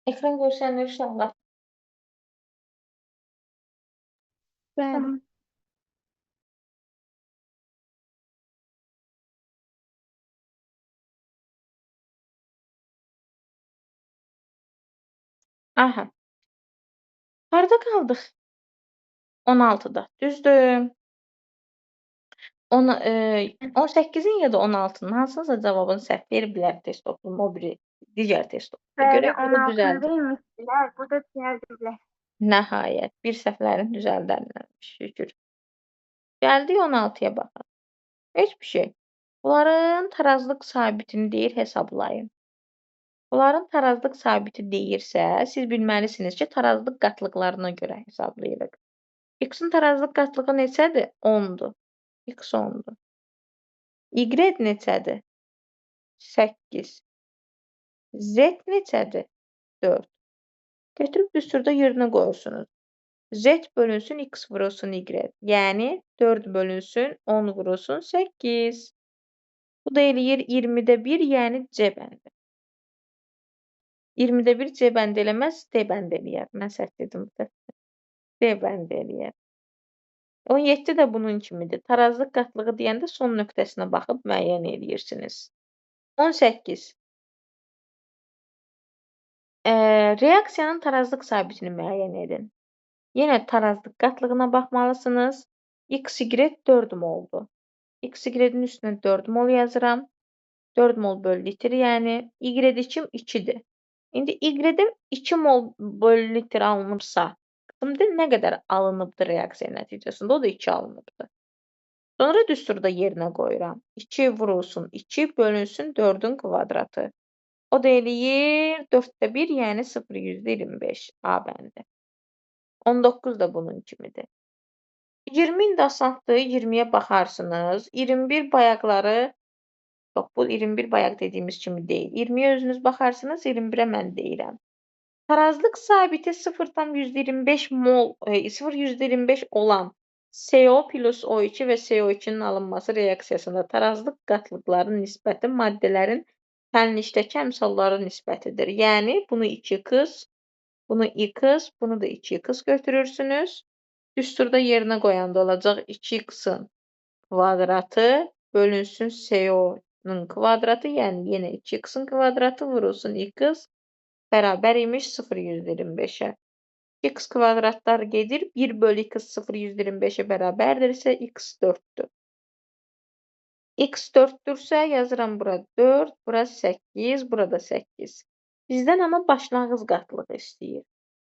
Ekran görsənir uşaqlar. Bəli. Tamam. Aha. Harda qaldıq? 16-da. Düzdür. 18-in ya da 16-nın hansınısa cavabını səhv verə bilər test toplumu, o biri digər test topluma Bəli, görə burada 16-nı düzəldir. vermişdilər. Burada düzəldiblər. Nəhayət, bir səhvlərin düzəldənlərmiş, şükür. Gəldik 16-ya baxaq. Heç bir şey. Bunların tarazlıq sabitini deyir, hesablayın. Bunların tarazlıq sabiti deyirsə, siz bilməlisiniz ki, tarazlıq qatlıqlarına görə hesablayırıq. X-in tarazlıq qatlığı neçədir? 10-dur. X 10-dur. Y neçədir? 8. Z neçədir? 4. Götürüb düsturda yerinə qoyursunuz. Z bölünsün X vurulsun Y. Yəni 4 bölünsün 10 vurulsun 8. Bu da eləyir 20-də 1, yəni C bəndi. 20-də 1 C bənd eləməz, D bənd eləyər. Mən səhv dedim bu dəfə. D bənd eləyər. 17 də bunun kimidir. Tarazlıq qatlığı deyəndə son nöqtəsinə baxıb müəyyən eləyirsiniz. 18. Reaksiyanın tarazlıq sabitini müəyyən edin. Yenə tarazlıq qatlığına baxmalısınız. X, Y 4 moldur. X, Y-in üstünə 4 mol yazıram. 4 mol bölü litr, yəni Y içim 2-dir. İndi Y-dən 2 mol bölü litr alınıbsa, qısımda nə qədər alınıbdır reaksiya nəticəsində? O da 2 alınıbdır. Sonra düsturda yerinə qoyuram. 2 vurulsun 2 bölünsün 4-ün kvadratı. O da eləyir 4də 1, yəni 0,25 A bəndi. 19 da bunun kimidir. 20 də asandır, 20-yə baxarsınız. 21 bayaqları, yox bu 21 bayaq dediyimiz kimi deyil. 20-yə özünüz baxarsınız, 21-ə mən deyirəm. Tarazlıq sabiti 0,25 mol, 0,25 olan CO plus O2 və CO2-nin alınması reaksiyasında tarazlıq qatlıqların nisbəti maddələrin tənlikdəki əmsalları nisbətidir. Yəni bunu 2x, bunu x, bunu da 2x götürürsünüz. Düsturda yerinə qoyanda olacaq 2x-in kvadratı bölünsün CO-nun kvadratı, yəni yenə 2x-in kvadratı vurulsun x bərabər imiş 0,25-ə. X kvadratlar gedir. 1 bölü x 0,25-ə bərabərdirsə x 4-dür. X 4-dürsə yazıram bura 4, bura 8, burada 8. Bizdən amma başlanğıc qatlığı istəyir.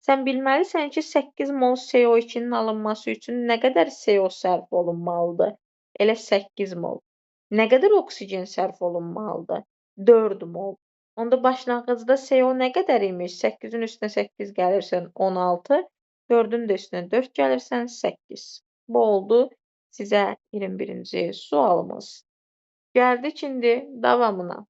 Sən bilməlisən ki, 8 mol CO2-nin alınması üçün nə qədər CO sərf olunmalıdır? Elə 8 mol. Nə qədər oksigen sərf olunmalıdır? 4 mol. Onda başlanğıcda CO nə qədər imiş? 8-in üstünə 8 gəlirsən 16, 4-ün də üstünə 4 gəlirsən 8. Bu oldu sizə 21-ci sualımız. Gəldik indi davamına.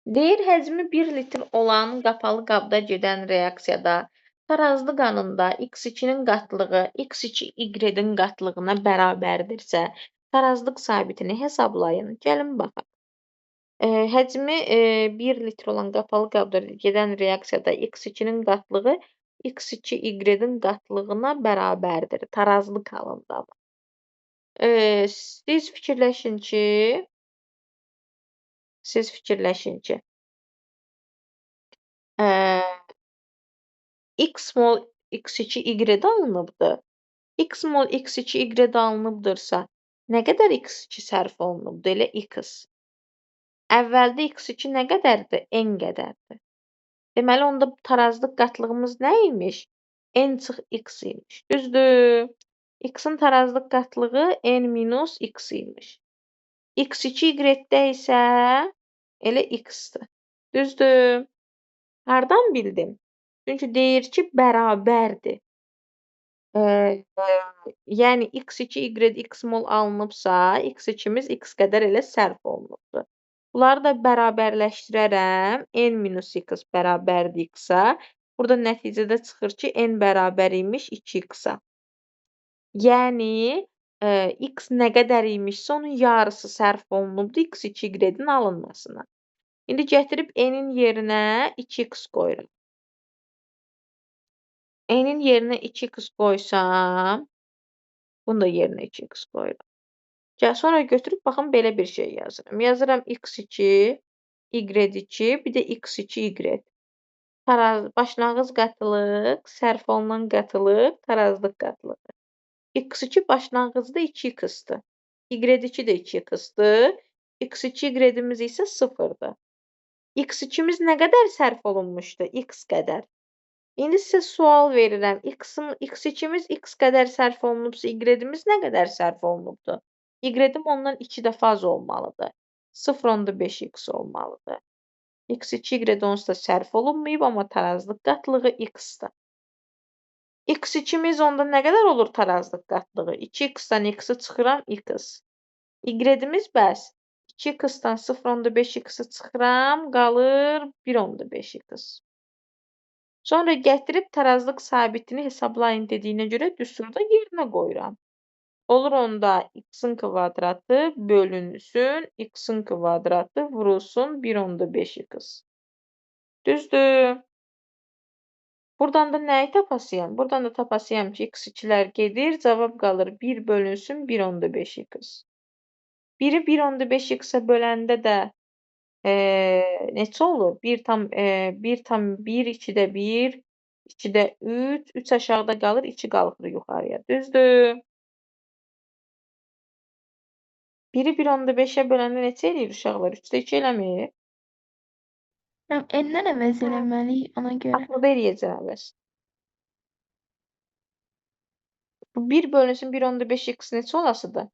Deyir, həcmi 1 litr olan qapalı qabda gedən reaksiyada tarazlı qanında X2-nin qatlığı X2 Y-in qatlığına bərabərdirsə, tarazlıq sabitini hesablayın. Gəlin baxaq. Həcmi 1 litr olan qapalı qabda gedən reaksiyada X2-nin qatlığı X2 Y-in qatlığına bərabərdir. Tarazlıq halında. Siz fikirləşin ki, X mol X2 Y-də alınıbdır. X mol X2 Y-də alınıbdırsa, nə qədər X2 sərf olunubdur? Elə X. Əvvəldə X2 nə qədərdir? N qədərdir. Deməli, onda tarazlıq qatlığımız nə imiş? N çıx X imiş. Düzdür. X-in tarazlıq qatlığı N minus X imiş. X2 Y-də isə elə X-dir. Düzdür. Hardan bildim? Çünki deyir ki, bərabərdir. Yəni X2 Y X mol alınıbsa, X2-miz X qədər elə sərf olunubdur. Bunları da bərabərləşdirərəm. N minus X bərabərdir X-a. Burada nəticədə çıxır ki, n bərabər imiş 2x-a. Yəni, x nə qədər imişsə, onun yarısı sərf olunubdur x2 y-in alınmasına. İndi gətirib n-in yerinə 2x qoyuram. N-in yerinə 2x qoysam, bunu da yerinə 2x qoyuram. Sonra götürüb baxın belə bir şey yazıram. Yazıram x2, y2, bir də x2, y. Başlanğıc qatılıq, sərf olunan qatılıq, tarazlıq qatılığı. x2 başlanğıcda 2x-dır. y2 də 2x-dır. x2, y-imiz isə 0-dır. x2-miz nə qədər sərf olunmuşdu? X qədər. İndi sizə sual verirəm. X2-miz x qədər sərf olunubsa, y-imiz nə qədər sərf olunubdur? Y-im ondan 2 dəfə az olmalıdır. 0.5x olmalıdır. x2, y onsuz da sərf olunmayıb, amma tarazlıq qatılığı x-dır. X2-miz onda nə qədər olur tarazlıq qatlığı? 2x-dan x-i çıxıram, x. Y-imiz bəs 2x-dan 0.5x-i çıxıram, qalır 1.5x. Sonra gətirib tarazlıq sabitini hesablayın dediyinə görə düsturda yerinə qoyuram. Olur onda x-in kvadratı bölünsün, x-in kvadratı vurulsun 1.5x. Düzdür. Buradan da nəyi tapasıyam? Buradan da tapasıyam ki, x2-lər gedir, cavab qalır 1 bölünsün 1.5x. 1-i 1.5x-ə böləndə də neçə olur? 1 tam 1, 2-də 1, 2-də 3, 3 aşağıda qalır, 2 qalxır yuxarıya. Düzdür. 1-i 1.5-ə böləndə neçə eləyir uşaqlar? 3-də 2 eləmir. N-dən əvəz eləməliyik ona görə. Burada eləyəcəm əvəz. 1 bölünsün 1.5x neçə olasıdır?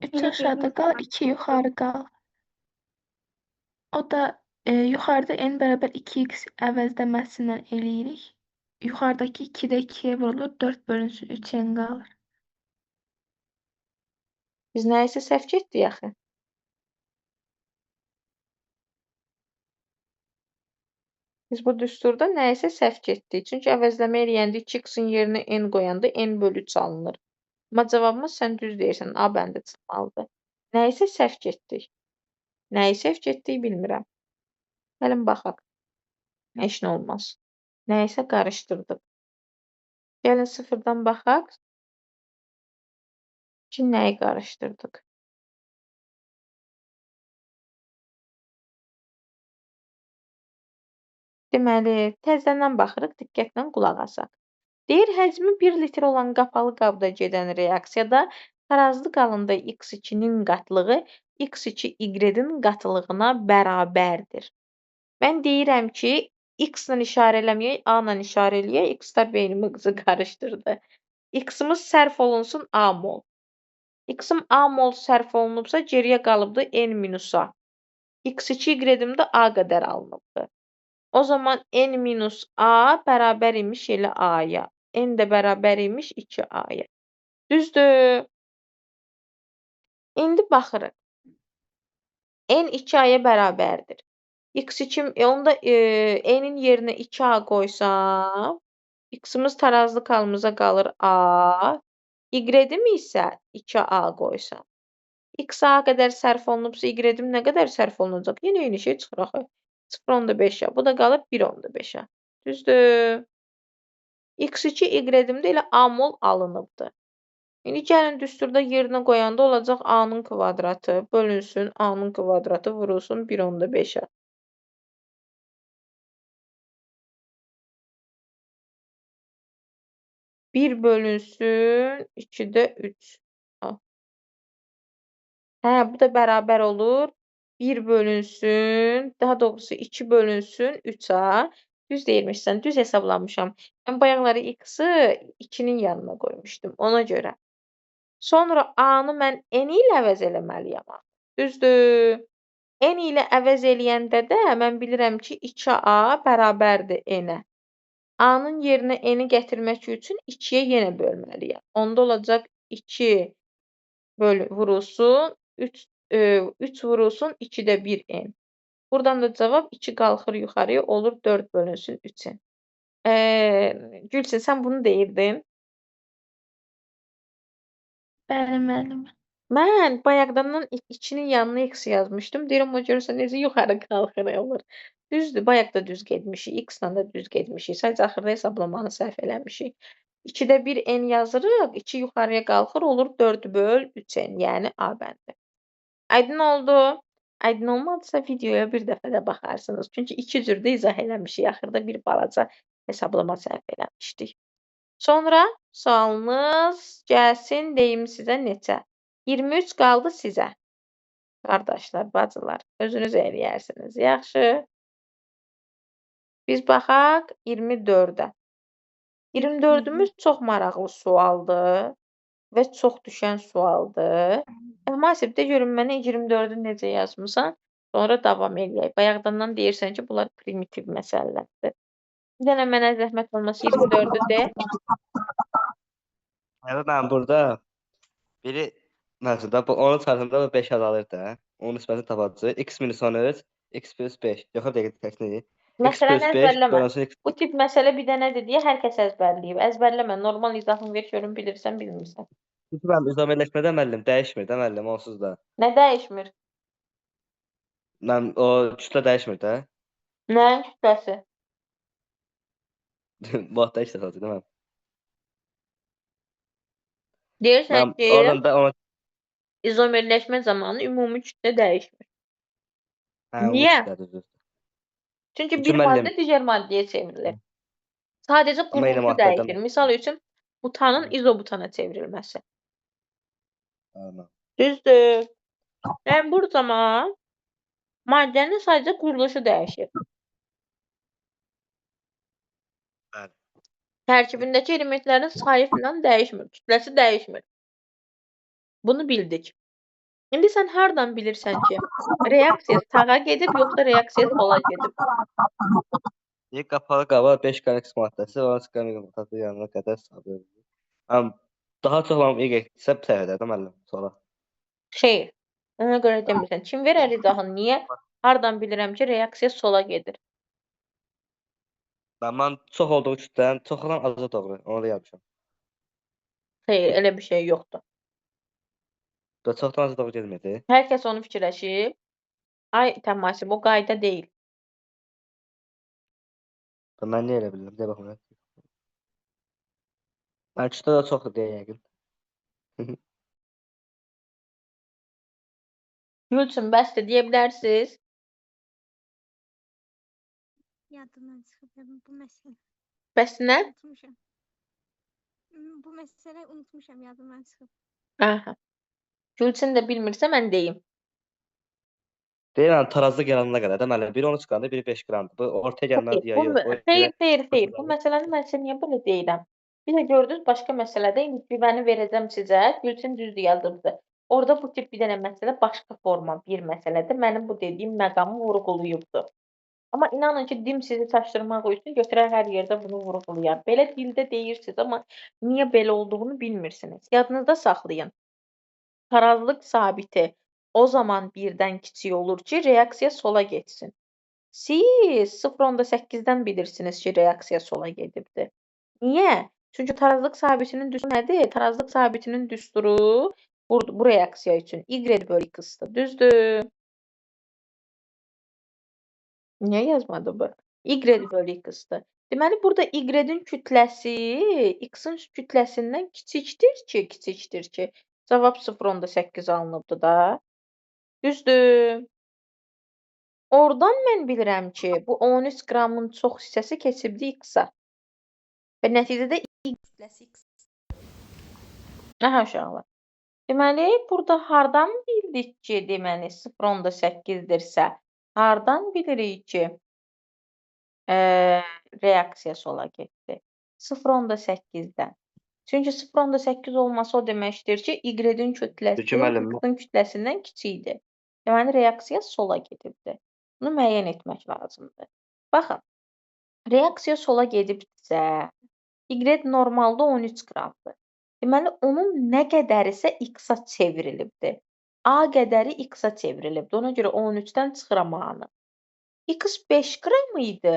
3 aşağıda qal, 2 yuxarı qal. O da yuxarıda n bərabər 2x əvəzləməsindən eləyirik. Yuxarıdakı 2-də 2-yə vurulur, 4 bölünsün 3n qalır. Biz nəyisə səhv getdik axı. Biz bu düsturda nəyisə səhv getdik. Çünki əvəzləmə eləyəndə 2x-in yerinə n qoyanda n bölü 3 alınır. Amma cavabımız sən düz deyirsən, A bəndə çıxmalıdır. Nəyisə səhv getdik. Nəyi səhv getdik bilmirəm. Gəlin baxaq. Heç nə olmaz. Nəyisə qarışdırdıq. Gəlin sıfırdan baxaq ki, nəyi qarışdırdıq. Deməli, təzədən baxırıq, diqqətlə qulaq asaq. Deyir, həcmi 1 litr olan qapalı qabda gedən reaksiyada tarazlı qalında x2-nin qatlığı x2 y-in qatılığına bərabərdir. Mən deyirəm ki, x-la işarə eləməyək, a-la işarə eləyək, x-lar beynimizi qarışdırdı. X-imiz sərf olunsun a mol. X-im a mol sərf olunubsa, geriyə qalıbdı n-a. x2 y-im də a qədər alınıbdır. O zaman n-a bərabər imiş elə a-ya. N də bərabər imiş 2a-ya. Düzdür. İndi baxırıq. N 2a-ya bərabərdir. X2, onda n-in yerinə 2a qoysam, x-imiz tarazlıq halımıza qalır a, y-im isə 2a qoysam. X a qədər sərf olunubsa, y-im nə qədər sərf olunacaq? Yenə eyni şey çıxır axı. 0.5-ə. Bu da qalır 1.5-ə. Düzdür. X2 y-im də elə a mol alınıbdır. İndi gəlin düsturda yerinə qoyanda olacaq a-nın kvadratı bölünsün a-nın kvadratı vurulsun 1.5-ə. Bir bölünsün 2-də 3. Bu da bərabər olur. 1 bölünsün, daha doğrusu 2 bölünsün 3a. Düz deyirmişsən, düz hesablamışam. Mən bayaqları x-i 2-nin yanına qoymuşdum, ona görə. Sonra a-nı mən n ilə əvəz eləməliyəm. Düzdür. N ilə əvəz eləyəndə də mən bilirəm ki, 2a bərabərdir n-ə. A-nın yerinə n-i gətirmək üçün 2-yə yenə bölməliyəm. Onda olacaq 2 vurulsun 3 vurulsun 2-də 1 n. Buradan da cavab 2 qalxır yuxarıya olur 4 bölünsün 3-ə. Gülçin, sən bunu deyirdin. Bəli, müəllimə. Mən bayaqdan 2-nin yanına x yazmışdım. Deyirəm o görürsən necə yuxarı qalxır olur. Düzdür, bayaq da düz getmişik, x-la da düz getmişik. Sadəcə axırda hesablamanı səhv eləmişik. 2-də 1 n yazırıq, 2 yuxarıya qalxır olur 4 böl 3n, yəni A bəndi. Aydın oldu. Aydın olmadısa videoya bir dəfə də baxarsınız. Çünki 2 cür də izah eləmişik. Axırda bir balaca hesablama səhv eləmişdik. Sonra sualınız gəlsin, deyim sizə neçə? 23 qaldı sizə. Qardaşlar, bacılar, özünüz eləyərsiniz. Yaxşı. Biz baxaq 24-ə. 24-ümüz çox maraqlı sualdır və çox düşən sualdır. Mühasibdə görün mənə 24-ü necə yazmısan, sonra davam eləyək. Bayaqdan deyirsən ki, bunlar primitiv məsələlərdir. Bir dənə mənə zəhmət olmasa 24-ü de. Evet, ben burada biri mesela bu 10 çarpımda bu 5 azalır da. Onun nisbətini tapacağıq. X minus 13, x plus 5. Yox, dəqiq təkniyi. X Məsələni plus 5 əzbərləmə. bölünsün x. Bu tip məsələ bir dənədir deyə hər kəs əzbərləyib. Əzbərləmə. Normal izahını ver, görün bilirsən, bilmirsən. Çünki mən izomerləşmədə müəllim dəyişmir də müəllim onsuz da. Nə dəyişmir? Mən o kütlə dəyişmir də. Nəyin kütləsi? Bu vaxtda heç də sadəcə mən. Deyirsən Mən ki, oradan da ona izomerləşmə zamanı ümumi kütlə dəyişmir. ümumi Niyə? kütlədir. Çünki Çünki bir müəllim- maddə digər maddəyə çevrilir. Sadəcə Amma eyni quruluşu maddədə dəyişir. mi? Misal üçün, butanın izobutana çevrilməsi. Aynen. Düzdür. Yəni bu zaman maddənin sadəcə quruluşu dəyişir. Bəli. Tərkibindəki elementlərin sayı filan dəyişmir, kütləsi dəyişmir. Bunu bildik. İndi sən hardan bilirsən ki, reaksiya sağa gedib, yoxsa reaksiya sola gedib? Bir qapalı qaba 5 qan X maddəsi, ona çıxan maddəsi yanına qədər sabit. Daha çox olan Y isə səhvədə də müəllim sonra. Xeyr. Ona görə demirsən. Kim verər izahını? Niyə? Hardan bilirəm ki, reaksiya sola gedir? Mən çox olduğu kütlənin çox olan azı doğru. Onu da yazmışam. Xeyr, elə bir şey yoxdur. Da çoxdan azı doğru getmədi. Hər kəs onu fikirləşib. Ay təmasib, o qayda deyil. Da mən nə elə bilirəm? Deyə baxım. Mən kütlə də çoxdur deyə yəqin. Gülçin, bəsdir deyə bilərsiniz. Yadımdan çıxıb bu məsələ. Bəs nə? Unutmuşam. Bu məsələ unutmuşam, yadımdan çıxıb. Aha. Gülçin də bilmirsə mən deyim. Deyirəm tarazda gələnə qədər də müəllim biri 13 qramdır, biri 5 qramdır. Bu ortaya gəlməlidir ya yox. Xeyr. Bu məsələni mən sizə niyə belə deyirəm? Bir də gördünüz başqa məsələdə indi pivəni verəcəm sizə. Gülçin düzdür yazıbdı. Orada bu tip bir dənə məsələ başqa forma bir məsələdə mənim bu dediyim məqamı vurğulayıbdı. Amma inanın ki, dim sizi çaşdırmaq üçün götürər hər yerdə bunu vurğulayar. Belə dildə deyirsiniz, amma niyə belə olduğunu bilmirsiniz. Yadınızda saxlayın. Tarazlıq sabiti o zaman birdən kiçik olur ki, reaksiya sola getsin. Siz 0.8-dən bilirsiniz ki, reaksiya sola gedibdir. Niyə? Çünki tarazlıq sabitinin düsturu nədir? Tarazlıq sabitinin düsturu bu reaksiya üçün y bölü x-dır. Düzdür? Niyə yazmadı bu? Y bölü x-dır. Deməli, burada y-in kütləsi x-in kütləsindən kiçikdir ki, cavab 0.8 alınıbdır da. Düzdür? Oradan mən bilirəm ki, bu 13 qramın çox hissəsi keçibdi x-a. Və nəticədə y kütləsi x. Aha uşaqlar. Deməli, burada hardan bildik ki, deməli 0.8-dirsə, hardan bilirik ki, reaksiya sola getdi? 0.8-dən. Çünki 0.8 olması o deməkdir ki, y-in kütləsi x-in kütləsindən kiçikdir. Deməli, reaksiya sola gedibdir. Bunu müəyyən etmək lazımdır. Baxın, reaksiya sola gedibsə, y normalda 13 qramdır. Deməli, onun nə qədərisə x-a çevrilibdir. A qədəri x-a çevrilibdir. Ona görə 13-dən çıxıram A-nı. X 5 qram idi.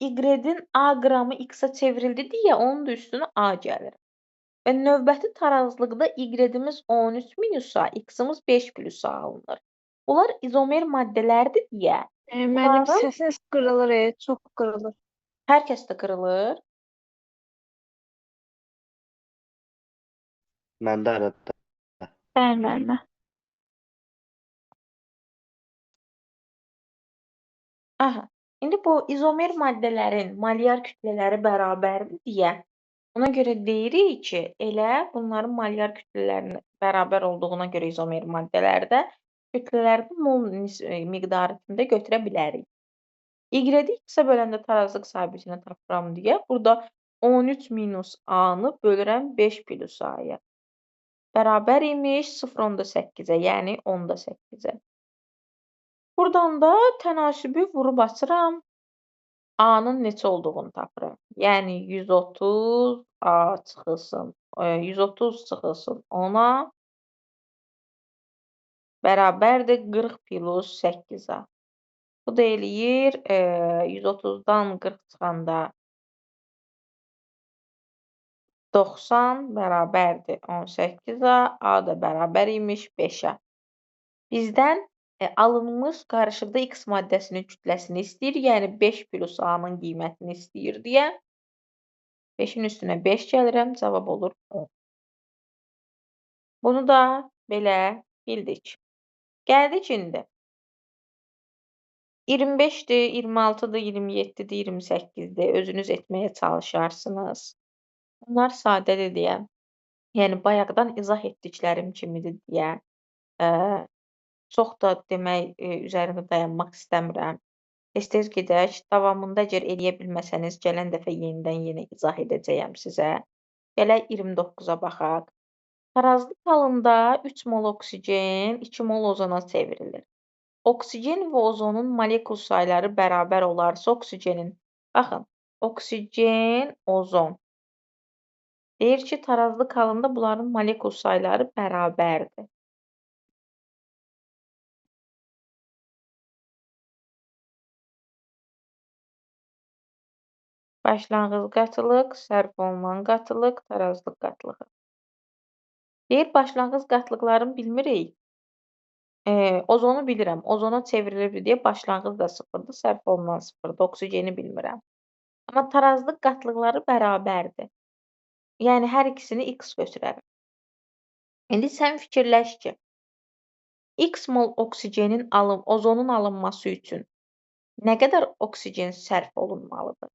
Y-in A qramı X-a çevrildi deyə onun da üstünə A gəlir. Və növbəti tarazlıqda Y-imiz 13 minusa, X-imiz 5 plusa alınır. Bunlar izomer maddələrdir deyə Müəllim bunların səsiniz qırılır, çox qırılır. hər kəsdə qırılır. Məndə arada. Bəli, müəllimə. Aha. İndi bu izomer maddələrin molyar kütlələri bərabərdir deyə ona görə deyirik ki, elə bunların molyar kütlələrinin bərabər olduğuna görə izomer maddələrdə kütlələrdə mol miqdarı kimi götürə bilərik. Y-i X-ə böləndə tarazlıq sabitini tapıram deyə burada 13 minus A-nı bölürəm 5 plus A-ya. Bərabər imiş 0.8-ə, yəni 10.8-ə. Buradan da tənasibi vurub açıram. A-nın neçə olduğunu tapıram. Yəni 130 A çıxılsın, 130 çıxılsın 10-a bərabərdir 40 plus 8-a. Bu da eləyir 130-dan 40 çıxanda 90 bərabərdir 18-a, A da bərabər imiş 5-ə. Bizdən alınmış qarışıqda X maddəsinin kütləsini istəyir, yəni 5 plus A-nın qiymətini istəyir deyə 5-in üstünə 5 gəlirəm, cavab olur 10. Bunu da belə bildik. Gəldik indi. 25-dir, 26-dır, 27-dir, 28-dir. Özünüz etməyə çalışarsınız. Bunlar sadədir deyə, yəni bayaqdan izah etdiklərim kimidir deyə çox da demək üzərində dayanmaq istəmirəm. Tez-tez gedək. Davamında əgər eləyə bilməsəniz, gələn dəfə yenidən yenə izah edəcəyəm sizə. Gələk 29-a baxaq. Tarazlıq halında 3 mol oksigen 2 mol ozona çevrilir. Oksigen və ozonun molekul sayları bərabər olarsa oksigenin, baxın, oksigen, ozon. Deyir ki, tarazlıq halında bunların molekul sayları bərabərdir. Başlanğıc qatılıq, sərf olunan qatılıq, tarazlıq qatılığı. Deyir, başlanğıc qatılıqlarını bilmirik. Ozonu bilirəm. Ozona çevrilir deyə başlanğıc da 0-dır, sərf olunan 0-dır. Oksigeni bilmirəm. Amma tarazlıq qatılıqları bərabərdir. Yəni, hər ikisini X götürərəm. İndi sən fikirləş ki, X mol oksigenin ozonun alınması üçün nə qədər oksigen sərf olunmalıdır?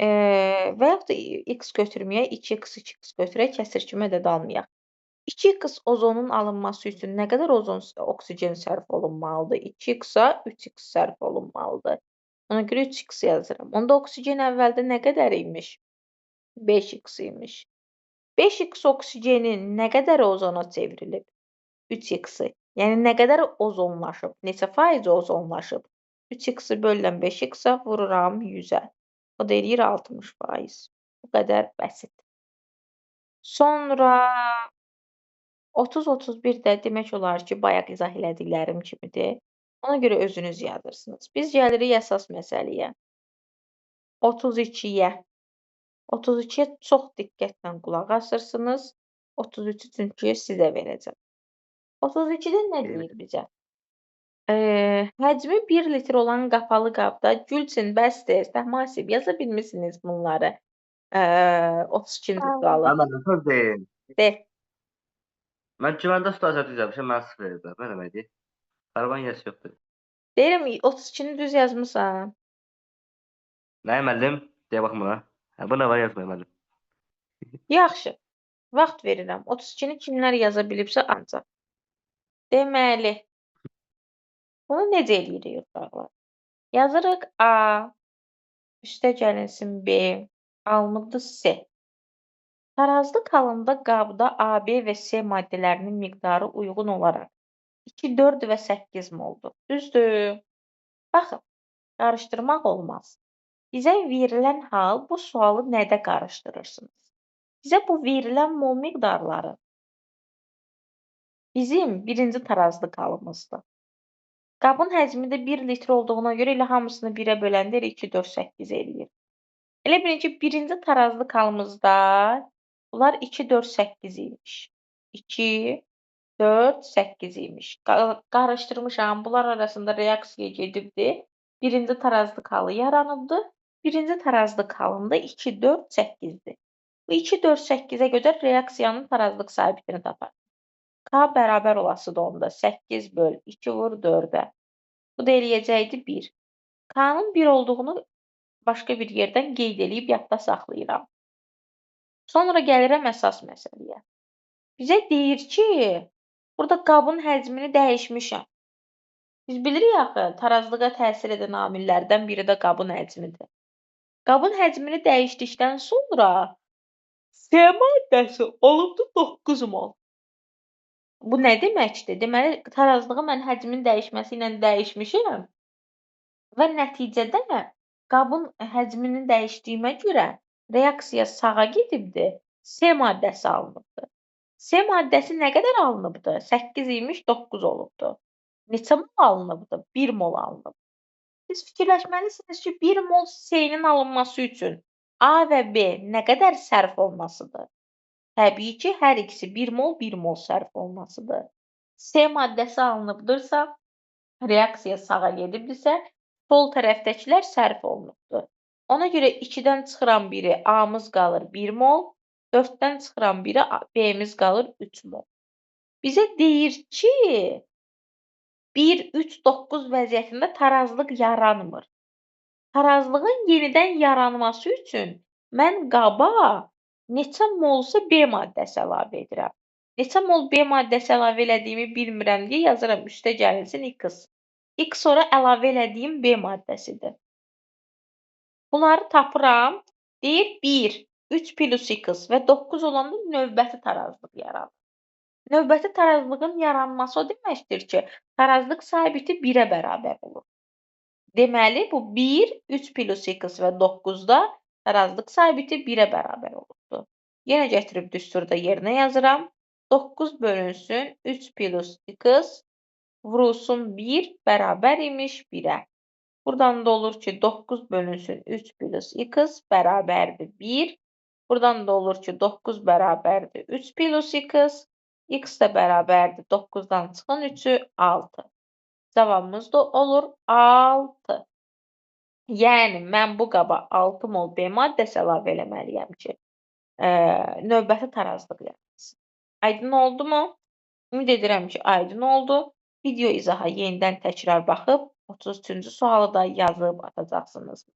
Və yaxud da X götürməyək, 2X, 2X götürək, kəsirkimə də dalmayaq. 2X ozonun alınması üçün nə qədər oksigen sərf olunmalıdır? 2X-a 3X sərf olunmalıdır. Ona görə 3X yazıram. Onda oksigen əvvəldə nə qədər imiş? 5X imiş. 5X oksigenin nə qədər ozona çevrilib? 3X-i. Yəni, nə qədər ozonlaşıb? Neçə faiz ozonlaşıb? 3X-i bölürəm 5X-a, vururam 100-ə. O da eləyir 60%. Bu qədər bəsit. Sonra 30-31 də demək olar ki, bayaq izah elədiklərim kimidir. Ona görə özünüz yazırsınız. Biz gəlirik əsas məsələyə. 32-yə. 32-yə çox diqqətlə qulaq asırsınız. 33-ü çünki sizə verəcəm. 32-də nə deyir bizə? Həcmi 1 litr olan qapalı qabda Gülçin, bəsdir, Təhmasib yaza bilmisiniz bunları? 32-ci sualı. Mən söz deyim. De. Mən güvəndə stajyer düzəlmişəm, mənə 0 veriblər. Nə deməkdir? Karavan yəsi yoxdur. Deyirəm 32-ni düz yazmısan. Nə müəllim? Deyə baxın buna. Bu nə var yazmayın müəllim. Yaxşı. Vaxt verirəm. 32-ni kimlər yaza bilibsə ancaq. Deməli, bunu necə eləyirik uşaqlar? Yazırıq A, üstə gəlinsin B, alınıbdır C. Tarazlıq halında qabda A, B və C maddələrinin miqdarı uyğun olaraq 2, 4 və 8 moldur. Düzdür? Baxın, qarışdırmaq olmaz. Bizə verilən hal bu sualı nədə qarışdırırsınız? Bizə bu verilən mol miqdarları bizim birinci tarazlıq halımızdır. Qabın həcmi də 1 litr olduğuna görə elə hamısını 1-ə böləndə elə 2, 4, 8 eləyir. Elə bilin ki, birinci tarazlıq halımızda bunlar 2, 4, 8 imiş. 2, 4, 8 imiş. Qarışdırmışam. Bunlar arasında reaksiya gedibdi. Birinci tarazlıq halı yaranıbdı. Birinci tarazlıq halında 2, 4, 8'dir. Bu 2, 4, 8'e qədər reaksiyanın tarazlıq sabitini tapar. K bərabər olasıdır onda. 8 böl 2 vur 4'ə. Bu da eləyəcəkdi 1. K'nın 1 olduğunu başqa bir yerdən qeyd eləyib yadda saxlayıram. Sonra gəlirəm əsas məsələyə. Bizə deyir ki, burada qabın həcmini dəyişmişəm. Biz bilirik axı, tarazlığa təsir edən amillərdən biri də qabın həcmidir. Qabın həcmini dəyişdikdən sonra S maddəsi olubdu 9 mol. Bu nə deməkdir? Deməli, tarazlığı mən həcmin dəyişməsi ilə dəyişmişəm və nəticədə qabın həcmini dəyişdiyimə görə reaksiya sağa gedibdi, S maddəsi alınıbdı. S maddəsi nə qədər alınıbdı? 8 imiş, 9 olubdu. Neçə mol alınıbdı? 1 mol alınıb. Siz fikirləşməlisiniz ki, 1 mol S-nin alınması üçün A və B nə qədər sərf olmasıdır? Təbii ki, hər ikisi 1 mol sərf olmasıdır. S maddəsi alınıbdırsa, reaksiya sağa gedibdirsə, sol tərəfdəkilər sərf olunubdur. Ona görə 2-dən çıxıran biri A-mız qalır 1 mol, 4-dən çıxıran biri B-miz qalır 3 mol. Bizə deyir ki, 1, 3, 9 vəziyyətində tarazlıq yaranmır. Tarazlığın yenidən yaranması üçün mən qaba neçə molsa B maddəsi əlavə edirəm. Neçə mol B maddəsi əlavə elədiyimi bilmirəm deyə yazıram üstə gəlinsin X. X sonra əlavə elədiyim B maddəsidir. Bunları tapıram. Deyir 1, 3 plus X və 9 olanda növbəti tarazlıq yaranır. Növbəti tarazlığın yaranması o deməkdir ki, tarazlıq sabiti 1-ə bərabər olur. Deməli, bu 1, 3 plus X və 9-da tarazlıq sabiti 1-ə bərabər olubdur. Yenə gətirib düsturda yerinə yazıram. 9 bölünsün 3 plus X vurulsun 1 bərabər imiş 1-ə. Buradan da olur ki, 9 bölünsün 3 plus X bərabərdir 1. Buradan da olur ki, 9 bərabərdir 3 plus X. X də bərabərdir 9-dan çıxan 3'ü 6. Cavabımız da olur 6. Yəni, mən bu qaba 6 mol B maddəsi əlavə eləməliyəm ki, növbəti tarazlıq yaransın. Aydın oldu mu? Ümid edirəm ki, aydın oldu. Video izaha yenidən təkrar baxıb 33-cü sualı da yazıb atacaqsınız.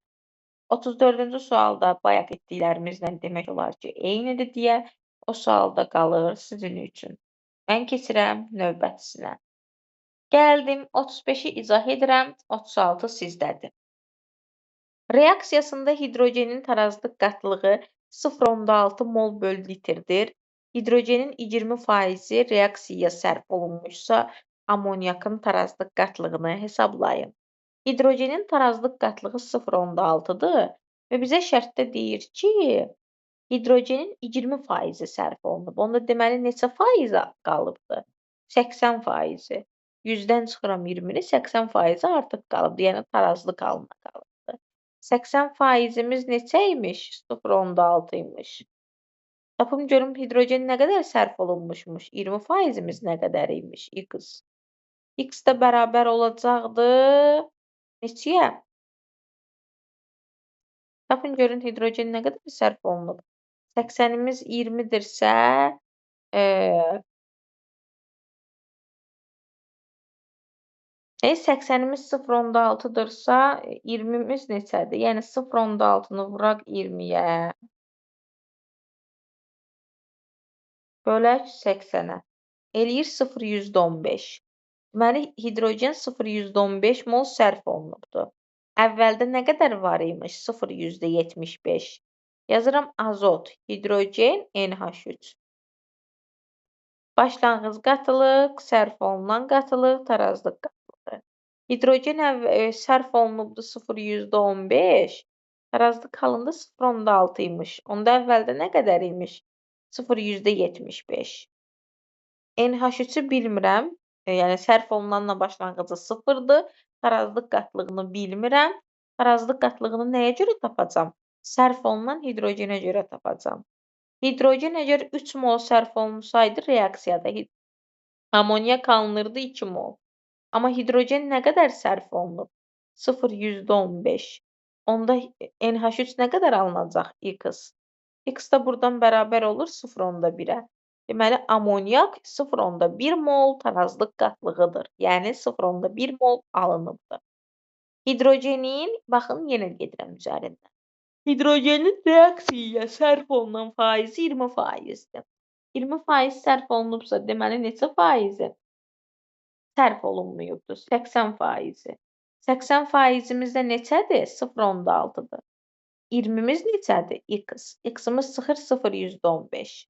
34-cü sualda bayaq etdiklərimizlə demək olar ki, eynidir deyə o sualda qalır sizin üçün. Mən keçirəm növbətisinə. Gəldim, 35-i izah edirəm, 36 sizdədir. Reaksiyasında hidrogenin tarazlıq qatlığı 0,6 mol böl litrdir. Hidrogenin 20% reaksiyaya sərf olunmuşsa, amonyakın tarazlıq qatlığını hesablayın. Hidrogenin tarazlıq qatlığı 0,6-dır və bizə şərtdə deyir ki, hidrogenin 20% sərf olunub. Onda deməli neçə faizi qalıbdır? 80%. 100-dən çıxıram 20-ni, 80% artıq qalıbdır. Yəni tarazlıq halına qalıbdır. 80%imiz neçə imiş? 0,6 imiş. Tapım görüm hidrogen nə qədər sərf olunmuşmuş? 20%imiz nə qədər imiş? X. X də bərabər olacaqdı. Neçəyə? Tapın görün hidrogen nə qədər sərf olunub? 80'imiz 20'dirsə, 80'imiz 0,6'dırsa, 20'miz neçədir? Yəni 0,6'nı vuraq 20'yə. Bölək 80'ə. Eləyir 0,15. Deməli, hidrogen 0,15 mol sərf olunubdur. Əvvəldə nə qədər var imiş? 0,75. Yazıram azot, hidrogen, NH3. Başlanğıc qatılıq, sərf olunan qatılıq, tarazlıq qatılığı. Hidrogen sərf olunubdur 0,15. Tarazlıq halında 0,6 imiş. Onda əvvəldə nə qədər imiş? 0,75. NH3'ü bilmirəm. Yəni sərf olunanla başlanğıcı 0-dır. Tarazlıq qatlığını bilmirəm. Tarazlıq qatlığını nəyə görə tapacam? Sərf olunan hidrogenə görə tapacam. Hidrogen əgər 3 mol sərf olunsaydı reaksiyada amonyak alınırdı 2 mol. Amma hidrogen nə qədər sərf olunub? 0,15. Onda NH3 nə qədər alınacaq? X. X da buradan bərabər olur 0,1-ə. Deməli, amonyak 0,1 mol tarazlıq qatlığıdır. Yəni 0,1 mol alınıbdır. Hidrogenin, baxın, yenə gedirəm üzərindən. Hidrogenin reaksiyaya sərf olunan faizi 20%-dir. 20% sərf olunubsa, deməli neçə faizi sərf olunmayıbdır? 80%. 80%imiz də neçədir? 0,6-dır. 20-miz neçədir? X. X-imiz çıxır 0,15.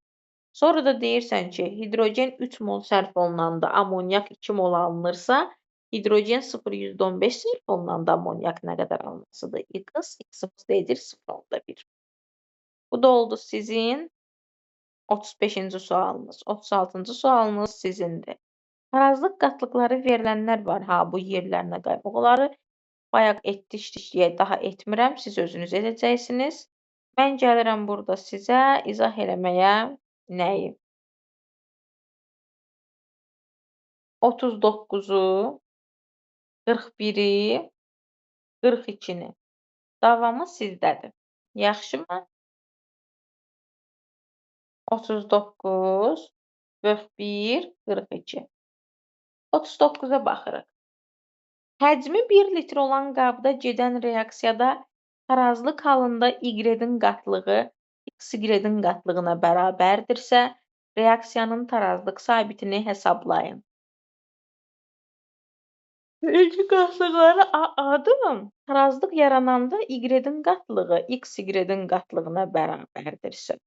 Sonra da deyirsən ki, hidrogen 3 mol sərf olunanda amonyak 2 mol alınırsa, hidrogen 0,15 sərf olunanda amonyak nə qədər alınmasıdır? X. X-imiz deyir 0,1. Bu da oldu sizin 35-ci sualınız. 36-cı sualınız sizindir. Tarazlıq qatlıqları verilənlər var. Ha, bu yerlərinə qaymaq. Onları bayaq etdik deyə daha etmirəm. Siz özünüz edəcəksiniz. Mən gəlirəm burada sizə izah eləməyə nəyi? 39-u, 41-i, 42-ni. Davamı sizdədir. Yaxşımı? 39, 41, 42. 39-a baxırıq. Həcmi 1 litr olan qabda gedən reaksiyada tarazlıq halında Y-in qatlığı X-Y-in qatlığına bərabərdirsə, reaksiyanın tarazlıq sabitini hesablayın. İlk qatlıqları adım tarazlıq yarananda Y-in qatlığı X-Y-in qatlığına bərabərdirsə,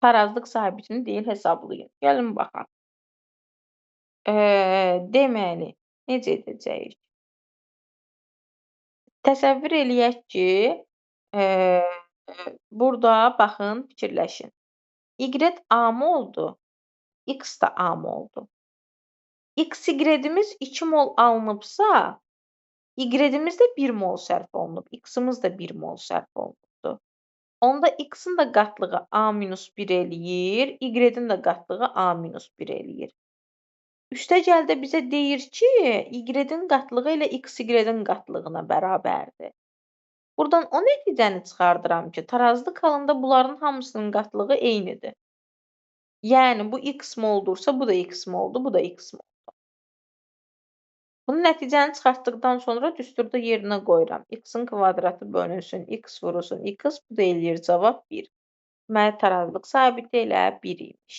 tarazlıq sabitini deyir hesablayın. Gəlin baxaq. Deməli, necə edəcəyik? Təsəvvür eləyək ki, burada baxın, fikirləşin. Y A moldur, X da A moldur. X-Y-imiz 2 mol alınıbsa, Y-imiz də 1 mol sərf olunub, X-imiz də 1 mol sərf olunubdur. Onda X-in də qatlığı A-1 eləyir, Y-in də qatlığı A-1 eləyir. Üstəgəl də bizə deyir ki, Y-in qatlığı ilə X-Y-in qatlığına bərabərdir. Buradan o nəticəni çıxardıram ki, tarazlıq halında bunların hamısının qatlığı eynidir. Yəni, bu X moldursa, bu da X moldur, bu da X moldur. Bunun nəticəni çıxartdıqdan sonra düsturda yerinə qoyuram. X-in kvadratı bölünsün, X vurulsun, X, bu da eləyir cavab 1. Deməli, tarazlıq sabiti elə 1 imiş.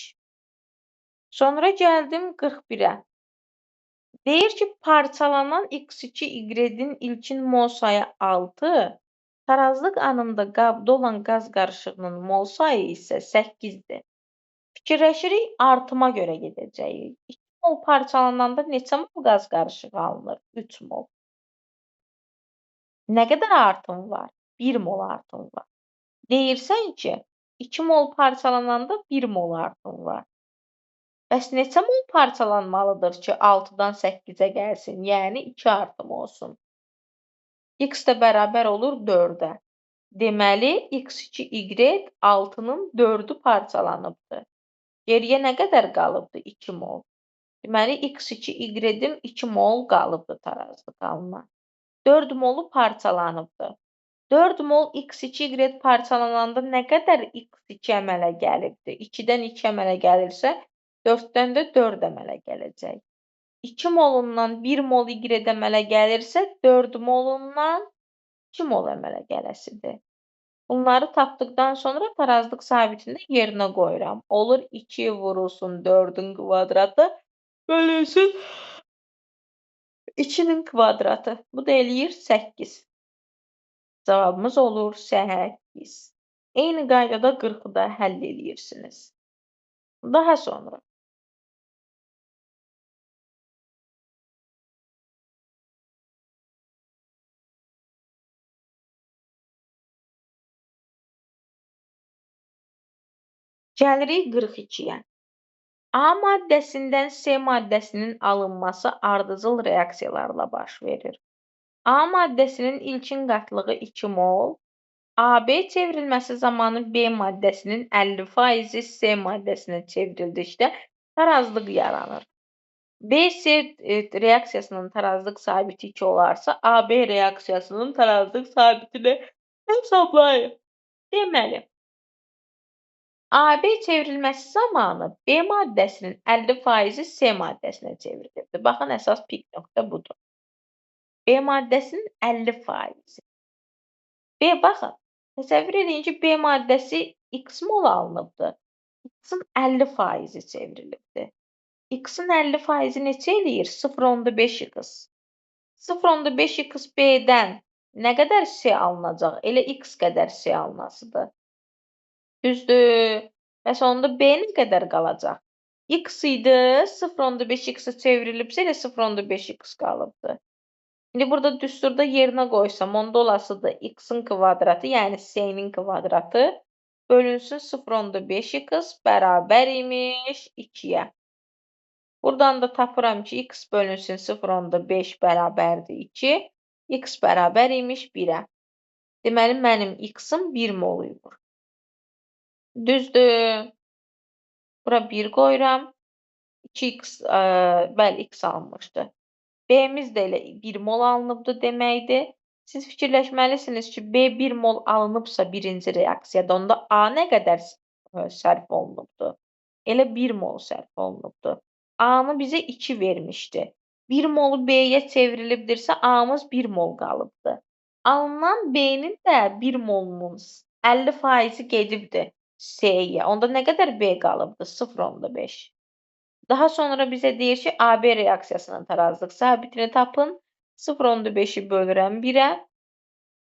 Sonra gəldim 41-ə. Deyir ki, parçalanan X2 Y-in ilkin mol sayı 6, tarazlıq anında qabda olan qaz qarışığının mol sayı isə 8-dir. Fikirləşirik, artıma görə gedəcəyik. 2 mol parçalananda neçə mol qaz qarışığı alınır? 3 mol. Nə qədər artım var? 1 mol artım var. Deyirsən ki, 2 mol parçalananda 1 mol artım var. Bəs neçə mol parçalanmalıdır ki, 6-dan 8-ə gəlsin, yəni 2 artım olsun? X də bərabər olur 4-ə. Deməli, X2Y 6-nın 4-ü parçalanıbdır. Geriyə nə qədər qalıbdır? 2 mol. Deməli, X2Y-dim 2 mol qalıbdır tarazlıq halına. 4 molu parçalanıbdır. 4 mol X2Y parçalananda nə qədər X2 əmələ gəlibdir? 2-dən 2 əmələ gəlirsə, 4-dən də 4 əmələ gələcək. 2 molundan 1 mol Y əmələ gəlirsə, 4 molundan 2 mol əmələ gələsidir. Bunları tapdıqdan sonra tarazlıq sabitini yerinə qoyuram. Olur 2 vurulsun 4-ün kvadratı bölünsün 2-nin kvadratı. Bu da eləyir 8. Cavabımız olur 8. Eyni qaydada 40-ı da həll eləyirsiniz. Daha sonra. Gəlirik 42-yə. A maddəsindən C maddəsinin alınması ardıcıl reaksiyalarla baş verir. A maddəsinin ilkin qatlığı 2 mol, AB çevrilməsi zamanı B maddəsinin 50% C maddəsinə çevrildikdə tarazlıq yaranır. B-C reaksiyasının tarazlıq sabiti 2 olarsa, AB reaksiyasının tarazlıq sabitini hesablayın. Deməli, AB çevrilməsi zamanı B maddəsinin 50% C maddəsinə çevrilibdir. Baxın, əsas pik nöqtə budur. B maddəsinin 50%. Baxın, təsəvvür edin ki, B maddəsi X mol alınıbdır. X-in 50% çevrilibdir. X-in 50% neçə eləyir? 0.5x. 0.5x B-dən nə qədər C alınacaq? Elə X qədər C alınasıdır. Düzdür. Bəs onda B nə qədər qalacaq? X idi, 0.5x-ə çevrilibsə elə 0.5x qalıbdır. İndi burada düsturda yerinə qoysam, onda olasıdır x-in kvadratı, yəni c-nin kvadratı bölünsün 0.5x bərabər imiş 2-yə. Buradan da tapıram ki, x bölünsün 0.5 bərabərdir 2, x bərabər imiş 1-ə. Deməli, mənim x-im 1 mol olur. Düzdür. Bura 1 qoyuram. 2x, bəli, x alınmışdı. B-miz də elə 1 mol alınıbdır deməkdir. Siz fikirləşməlisiniz ki, B 1 mol alınıbsa birinci reaksiyada, onda A nə qədər sərf olunubdur? Elə 1 mol sərf olunubdur. A-nı bizə 2 vermişdi. 1 molu B-yə çevrilibdirsə, A-mız 1 mol qalıbdır. Alınan B-nin də 1 molunun 50% gedibdir C-yə. Onda nə qədər B qalıbdır? 0.5. Daha sonra bizə deyir ki, AB reaksiyasının tarazlıq sabitini tapın. 0.5-i bölürəm 1-ə.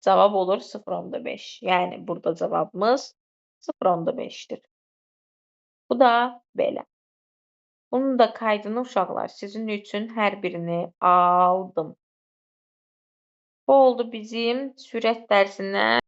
Cavab olur 0.5. Yəni, burada cavabımız 0.5-dir. Bu da belə. Bunun da kaydını uşaqlar sizin üçün hər birini aldım. Bu oldu bizim sürət dərsindən